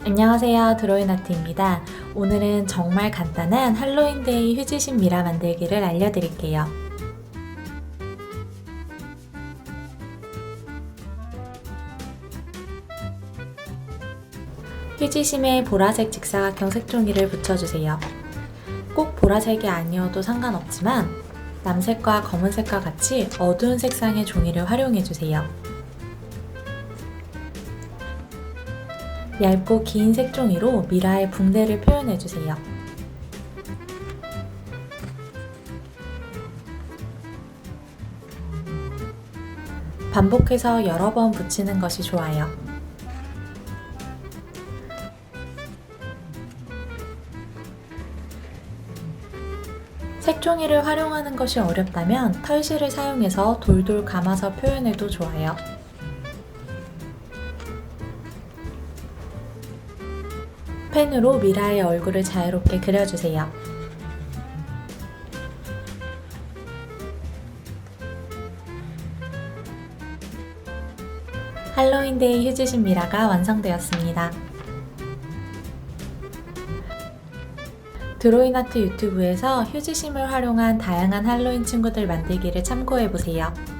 안녕하세요, 드로잉아트입니다. 오늘은 정말 간단한 할로윈데이 휴지심 미라 만들기를 알려드릴게요. 휴지심에 보라색 직사각형 색종이를 붙여주세요. 꼭 보라색이 아니어도 상관없지만 남색과 검은색과 같이 어두운 색상의 종이를 활용해주세요. 얇고 긴 색종이로 미라의 붕대를 표현해주세요. 반복해서 여러 번 붙이는 것이 좋아요. 색종이를 활용하는 것이 어렵다면 털실을 사용해서 돌돌 감아서 표현해도 좋아요. 펜으로 미라의 얼굴을 자유롭게 그려주세요. 할로윈데이 휴지심 미라가 완성되었습니다. 드로잉아트 유튜브에서 휴지심을 활용한 다양한 할로윈 친구들 만들기를 참고해보세요.